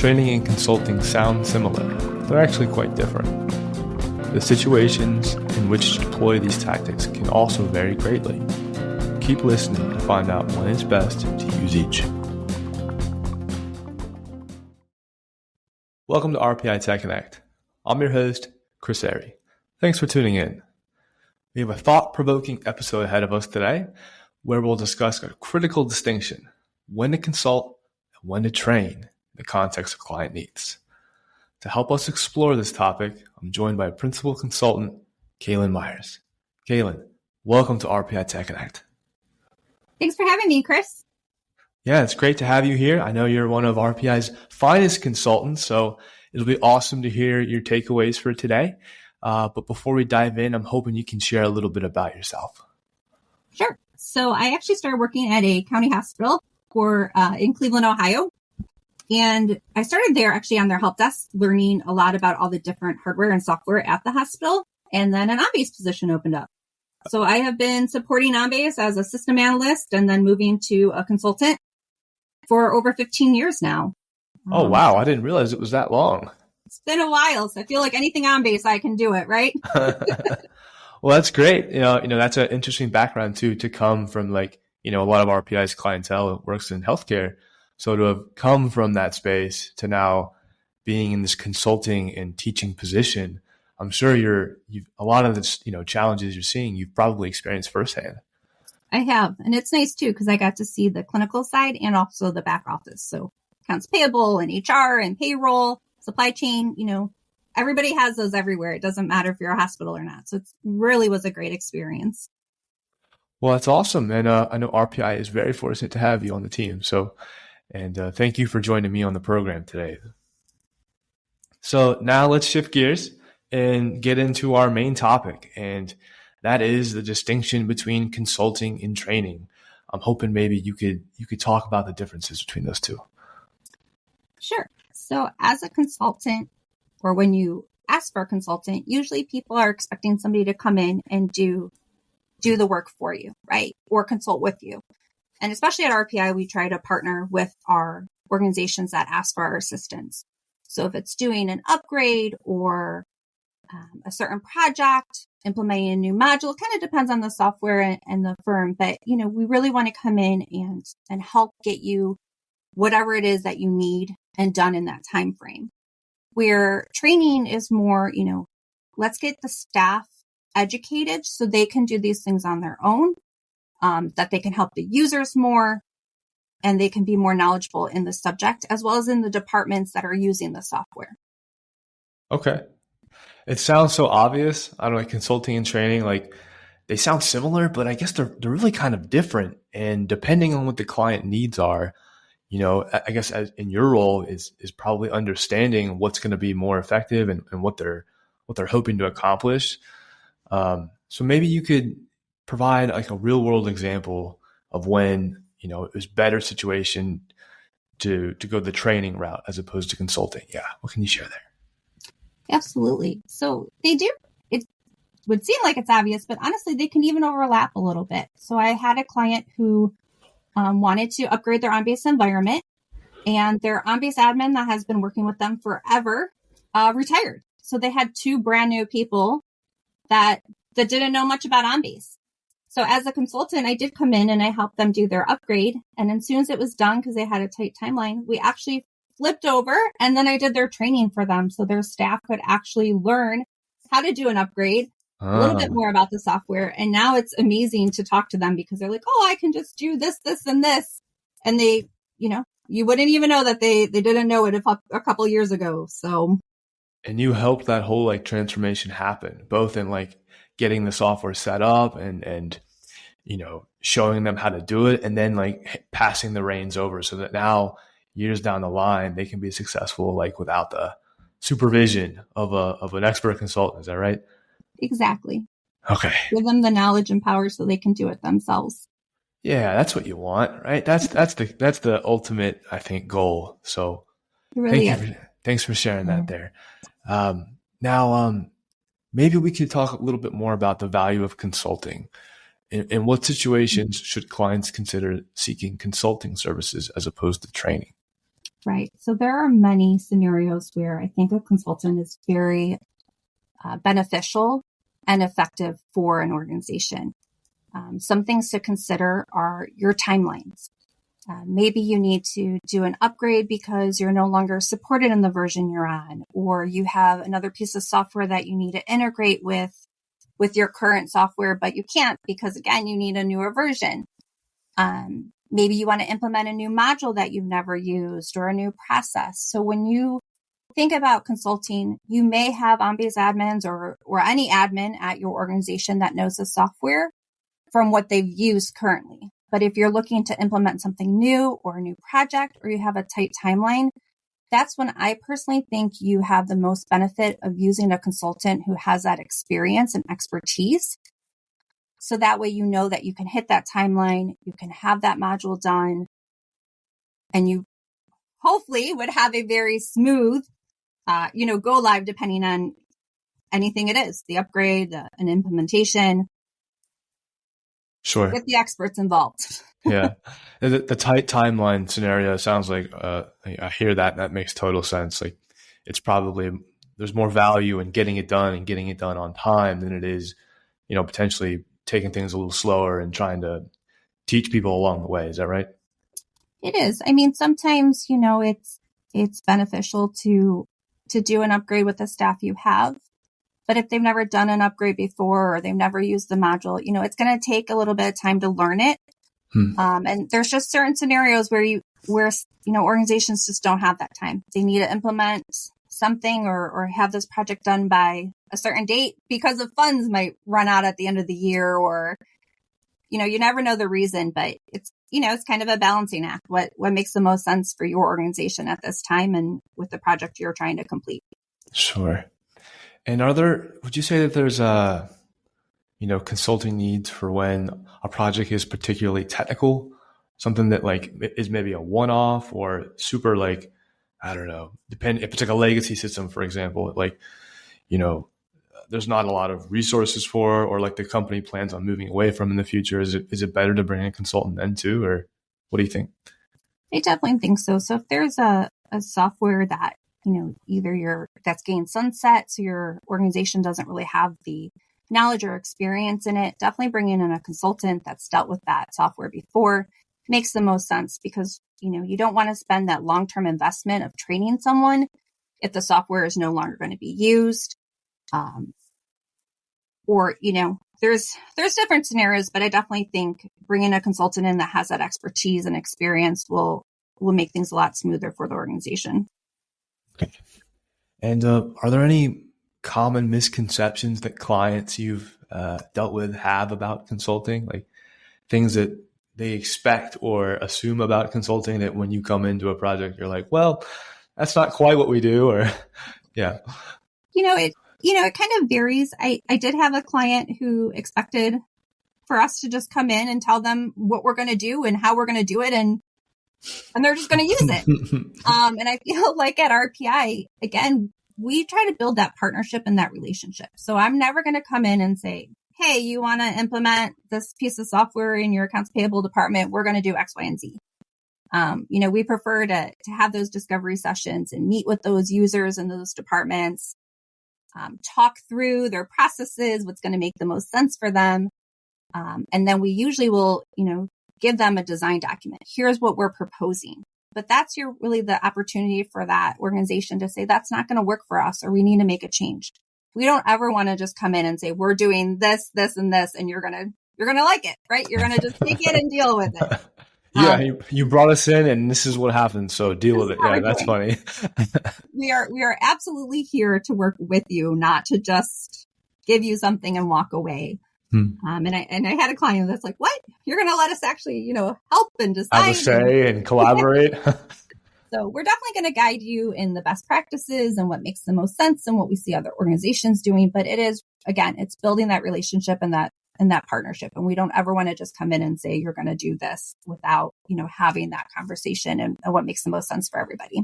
Training and consulting sound similar, but they're actually quite different. The situations in which to deploy these tactics can also vary greatly. Keep listening to find out when it's best to use each. Welcome to RPI Tech Connect. I'm your host, Chris Airy. Thanks for tuning in. We have a thought-provoking episode ahead of us today where we'll discuss a critical distinction: when to consult and when to train in the context of client needs. To help us explore this topic, I'm joined by Principal Consultant Cailen Myers. Cailen, welcome to RPI Tech Connect. Thanks for having me, Chris. Yeah, it's great to have you here. I know you're one of RPI's finest consultants, so it'll be awesome to hear your takeaways for today. But before we dive in, I'm hoping you can share a little bit about yourself. Sure. So I actually started working at a county hospital in Cleveland, Ohio. And I started there actually on their help desk, learning a lot about all the different hardware and software at the hospital. And then an on-base position opened up. So I have been supporting on-base as a system analyst and then moving to a consultant for over 15 years now. Oh, wow. I didn't realize it was that long. It's been a while, so I feel like anything on-base, I can do it, right? Well, that's great. You know, that's an interesting background too, to come from a lot of RPI's clientele works in healthcare. So to have come from that space to now being in this consulting and teaching position, I'm sure you've a lot of this, challenges you're seeing, you've probably experienced firsthand. I have. And it's nice too, because I got to see the clinical side and also the back office. So accounts payable and HR and payroll, supply chain, everybody has those everywhere. It doesn't matter if you're a hospital or not. So it really was a great experience. Well, that's awesome. And I know RPI is very fortunate to have you on the team. So, thank you for joining me on the program today. So now let's shift gears and get into our main topic. And that is the distinction between consulting and training. I'm hoping maybe you could talk about the differences between those two. Sure. So as a consultant, or when you ask for a consultant, usually people are expecting somebody to come in and do the work for you, right? Or consult with you. And especially at RPI, we try to partner with our organizations that ask for our assistance. So if it's doing an upgrade or a certain project, implementing a new module, it kind of depends on the software and the firm. But, we really want to come in and help get you whatever it is that you need and done in that time frame. Where training is more, let's get the staff educated so they can do these things on their own, that they can help the users more, and they can be more knowledgeable in the subject as well as in the departments that are using the software. Okay. It sounds so obvious. I don't know, consulting and training, they sound similar, but I guess they're really kind of different. And depending on what the client needs are, I guess in your role is probably understanding what's going to be more effective and what they're hoping to accomplish. So maybe you could provide a real world example of when, it was better situation to go the training route as opposed to consulting. Yeah. What can you share there? Absolutely. So they do. It would seem like it's obvious, but honestly, they can even overlap a little bit. So I had a client who wanted to upgrade their on-base environment, and their on-base admin that has been working with them forever retired. So they had two brand new people that didn't know much about on-base. So as a consultant, I did come in and I helped them do their upgrade. And as soon as it was done, because they had a tight timeline, we actually flipped over and then I did their training for them. So their staff could actually learn how to do an upgrade, a little bit more about the software. And now it's amazing to talk to them because they're like, oh, I can just do this, this, and this. And they, you wouldn't even know that they didn't know it a couple years ago. So. And you helped that whole transformation happen, both in getting the software set up and showing them how to do it, and then passing the reins over so that now years down the line, they can be successful without the supervision of an expert consultant. Is that right? Exactly. Okay. Give them the knowledge and power so they can do it themselves. Yeah, that's what you want, right? That's the ultimate, I think, goal. So thanks for sharing that there. Now, maybe we could talk a little bit more about the value of consulting. In what situations should clients consider seeking consulting services as opposed to training? Right. So there are many scenarios where I think a consultant is very beneficial and effective for an organization. Some things to consider are your timelines. Maybe you need to do an upgrade because you're no longer supported in the version you're on, or you have another piece of software that you need to integrate with your current software, but you can't because, again, you need a newer version. Maybe you want to implement a new module that you've never used or a new process. So when you think about consulting, you may have on-base admins or any admin at your organization that knows the software from what they've used currently. But if you're looking to implement something new or a new project, or you have a tight timeline, that's when I personally think you have the most benefit of using a consultant who has that experience and expertise. So that way, you know that you can hit that timeline, you can have that module done, and you hopefully would have a very smooth, go live depending on anything it is, the upgrade, an implementation. Sure. Get the experts involved. Yeah. The tight timeline scenario sounds like, I hear that, and that makes total sense. Like, it's probably, there's more value in getting it done and getting it done on time than it is, potentially taking things a little slower and trying to teach people along the way. Is that right? It is. I mean, sometimes, it's beneficial to do an upgrade with the staff you have. But if they've never done an upgrade before or they've never used the module, it's going to take a little bit of time to learn it. And there's just certain scenarios where organizations just don't have that time. They need to implement something or have this project done by a certain date because the funds might run out at the end of the year, or, you never know the reason, but it's kind of a balancing act. What makes the most sense for your organization at this time and with the project you're trying to complete. Sure. And would you say that there's consulting needs for when a project is particularly technical, something that like is maybe a one-off or super, like, I don't know, depend if it's like a legacy system, for example, like, there's not a lot of resources for, or like the company plans on moving away from in the future. Is it better to bring a consultant then too, or what do you think? I definitely think so. So if there's a software that, either that's getting sunset, so your organization doesn't really have the knowledge or experience in it, definitely bringing in a consultant that's dealt with that software before makes the most sense, because, you don't want to spend that long-term investment of training someone if the software is no longer going to be used. Or, there's different scenarios, but I definitely think bringing a consultant in that has that expertise and experience will make things a lot smoother for the organization. Okay. And are there any common misconceptions that clients you've dealt with have about consulting, like things that they expect or assume about consulting that when you come into a project, you're like, well, that's not quite what we do, or yeah. It kind of varies. I did have a client who expected for us to just come in and tell them what we're going to do and how we're going to do it, and they're just going to use it. And I feel like at RPI, again, we try to build that partnership and that relationship. So I'm never going to come in and say, hey, you want to implement this piece of software in your accounts payable department? We're going to do X, Y, and Z. We prefer to have those discovery sessions and meet with those users in those departments, talk through their processes, what's going to make the most sense for them. And then we usually will, give them a design document. Here's what we're proposing. But that's really the opportunity for that organization to say, that's not going to work for us, or we need to make a change. We don't ever want to just come in and say, we're doing this, this, and this, and you're going to like it, right? You're going to just take it and deal with it. Yeah. You brought us in and this is what happened. So deal with it. Yeah. That's funny. We are absolutely here to work with you, not to just give you something and walk away. And I had a client that's like, what? You're going to let us actually, help and decide. Have a say and collaborate. So we're definitely going to guide you in the best practices and what makes the most sense and what we see other organizations doing. But it is, again, it's building that relationship and that partnership. And we don't ever want to just come in and say, you're going to do this without, having that conversation and what makes the most sense for everybody.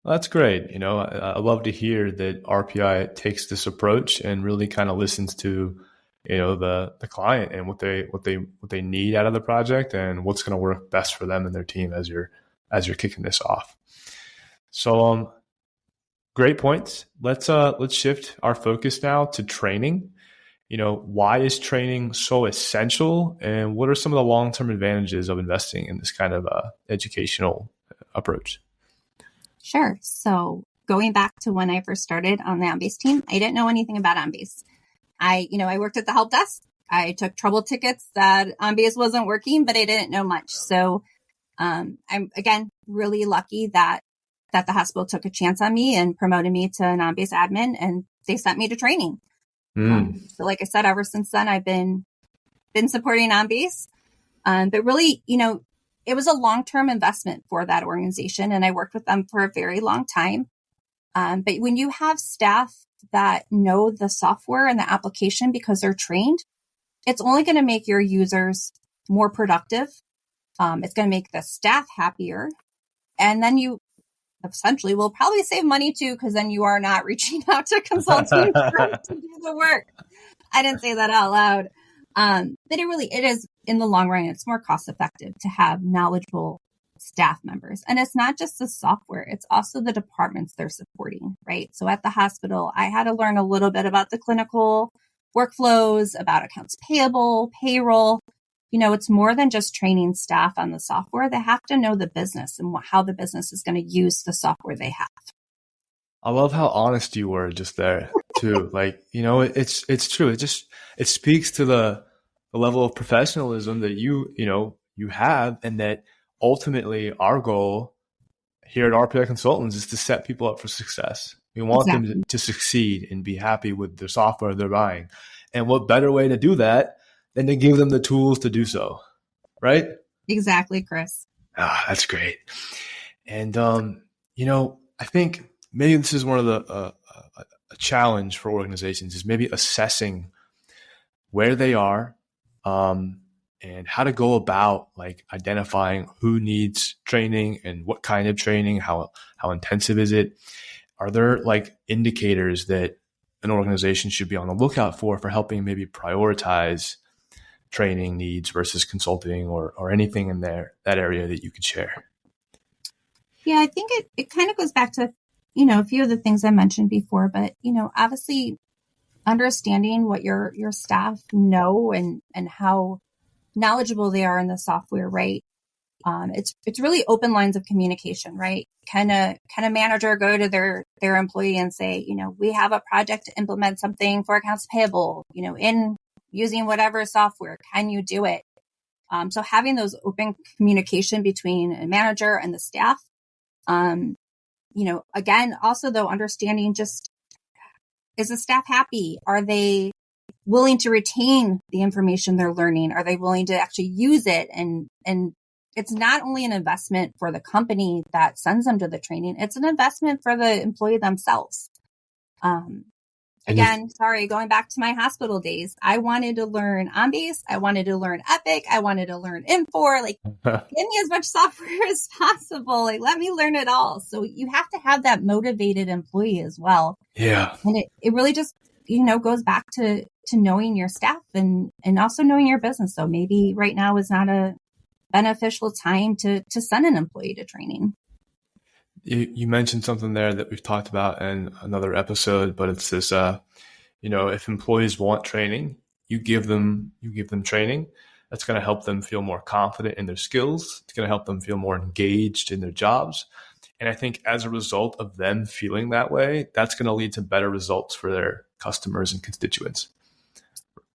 Well, that's great. I love to hear that RPI takes this approach and really kind of listens to, the client and what they need out of the project and what's going to work best for them and their team as you're kicking this off. So, great points. Let's shift our focus now to training. Why is training so essential, and what are some of the long-term advantages of investing in this kind of educational approach? Sure. So going back to when I first started on the OnBase team, I didn't know anything about OnBase. I worked at the help desk. I took trouble tickets that OnBase wasn't working, but I didn't know much. So I'm, again, really lucky that the hospital took a chance on me and promoted me to an OnBase admin, and they sent me to training. So like I said, ever since then, I've been supporting OnBase. But really, it was a long-term investment for that organization, and I worked with them for a very long time. But when you have staff that know the software and the application because they're trained, it's only going to make your users more productive. It's going to make the staff happier. And then you essentially will probably save money too, because then you are not reaching out to consulting firms to do the work. I didn't say that out loud. But it is in the long run, it's more cost effective to have knowledgeable staff members. And it's not just the software, it's also the departments they're supporting, right? So at the hospital, I had to learn a little bit about the clinical workflows, about accounts payable, payroll. It's more than just training staff on the software. They have to know the business and how the business is going to use the software they have. I love how honest you were just there too. It's true. It speaks to the level of professionalism that you have, and that ultimately our goal here at RPI Consultants is to set people up for success. We want them to succeed and be happy with the software they're buying. And what better way to do that than to give them the tools to do so, right? Exactly, Chris. That's great. And, I think maybe this is one of the a challenge for organizations is maybe assessing where they are and how to go about identifying who needs training and what kind of training, how intensive is it? Are there indicators that an organization should be on the lookout for helping maybe prioritize training needs versus consulting or anything in that area that you could share? Yeah, I think it kind of goes back to, a few of the things I mentioned before, but, obviously understanding what your staff know and how knowledgeable they are in the software, right? It's really open lines of communication, right? Can a manager go to their employee and say, we have a project to implement something for accounts payable, in using whatever software, can you do it? So having those open communication between a manager and the staff, again, also though, understanding just, is the staff happy? Are they willing to retain the information they're learning? Are they willing to actually use it? And it's not only an investment for the company that sends them to the training, it's an investment for the employee themselves. Again, going back to my hospital days, I wanted to learn OnBase. I wanted to learn Epic. I wanted to learn Infor. Give me as much software as possible. Let me learn it all. So you have to have that motivated employee as well. Yeah. And it really just, goes back to knowing your staff and also knowing your business. So maybe right now is not a beneficial time to send an employee to training. You mentioned something there that we've talked about in another episode, but it's this, if employees want training, you give them training. That's going to help them feel more confident in their skills. It's going to help them feel more engaged in their jobs. And I think as a result of them feeling that way, that's going to lead to better results for their customers and constituents.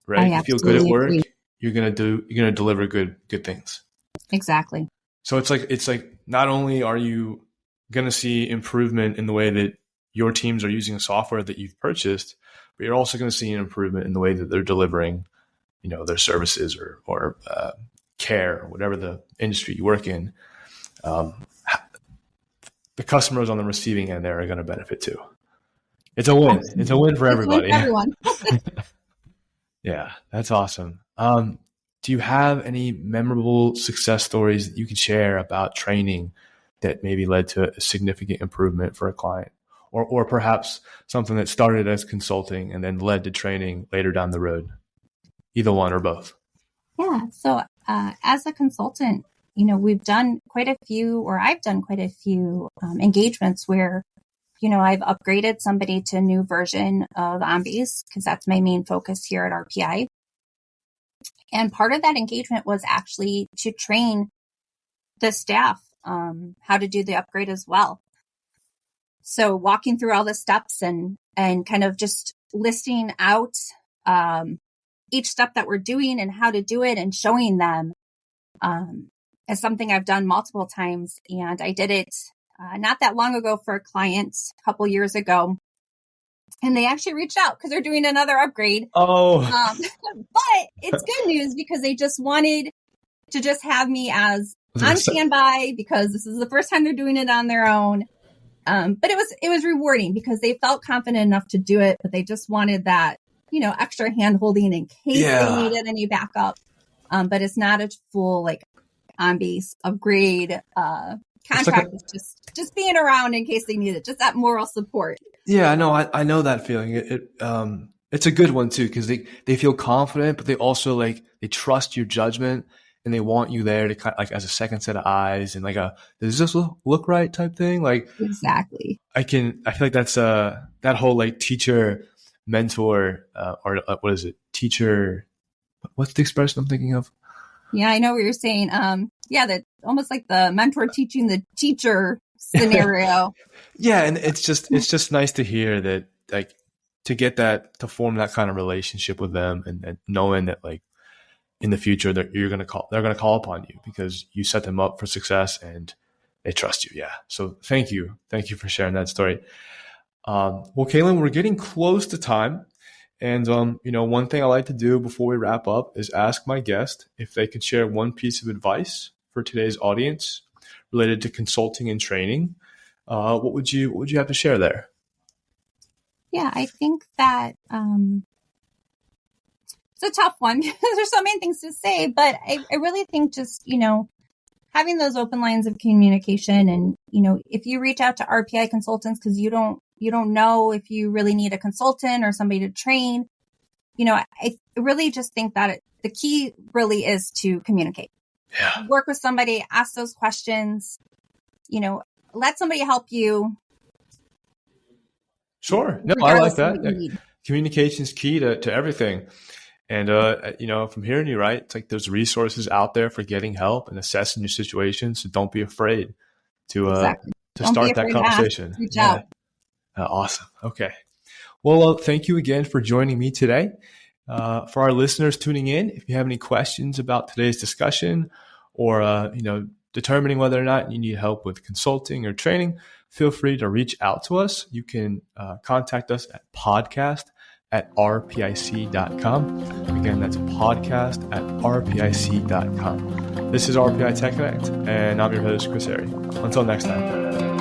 Right? If you feel good at work, you're going to deliver good things. Exactly. So it's like not only are you going to see improvement in the way that your teams are using software that you've purchased, but you're also going to see an improvement in the way that they're delivering, their services or care, or whatever the industry you work in. The customers on the receiving end there are going to benefit too. It's a win. Absolutely. It's a win for everybody. It's a win for everyone. Yeah, that's awesome. Do you have any memorable success stories that you could share about training that maybe led to a significant improvement for a client, or perhaps something that started as consulting and then led to training later down the road? Either one or both. Yeah. So as a consultant, we've done quite a few, or I've done quite a few engagements where, I've upgraded somebody to a new version of Ombies because that's my main focus here at RPI. And part of that engagement was actually to train the staff how to do the upgrade as well. So walking through all the steps and kind of just listing out each step that we're doing and how to do it and showing them is something I've done multiple times. And I did it not that long ago for a client a couple years ago. And they actually reached out because they're doing another upgrade. Oh, but it's good news because they just wanted to just have me as on standby because this is the first time they're doing it on their own. But it was rewarding because they felt confident enough to do it, but they just wanted that, extra hand holding in case they needed any backup. But it's not a full Ombies upgrade contract. It's just being around in case they need it, just that moral support. Yeah, no, I know that feeling. It's a good one too because they feel confident, but they also they trust your judgment and they want you there to kind of, as a second set of eyes and does this look right type thing? Exactly. I feel like that's that whole teacher mentor or what is it? Teacher. What's the expression I'm thinking of? Yeah, I know what you're saying. That almost like the mentor teaching the teacher scenario. Yeah, and it's just nice to hear that to form that kind of relationship with them and knowing that in the future they're going to call upon you because you set them up for success and they trust you. Yeah. So thank you for sharing that story. Well, Cailen, we're getting close to time. And, one thing I like to do before we wrap up is ask my guest if they could share one piece of advice for today's audience related to consulting and training. What would you have to share there? Yeah, I think that it's a tough one. There's so many things to say, but I really think just, having those open lines of communication and, if you reach out to RPI consultants because you don't know if you really need a consultant or somebody to train, I really just think that the key really is to communicate. Yeah. Work with somebody, ask those questions, let somebody help you. Sure. No, I like that. Communication is key to everything. And, from hearing you, right, it's there's resources out there for getting help and assessing your situation. So don't be afraid to start that conversation. Reach out. Awesome. Okay. Well, thank you again for joining me today. For our listeners tuning in, if you have any questions about today's discussion or, determining whether or not you need help with consulting or training, feel free to reach out to us. You can contact us at podcast@rpic.com. Again, that's podcast@rpic.com. This is RPI Tech Connect, and I'm your host, Chris Airy. Until next time.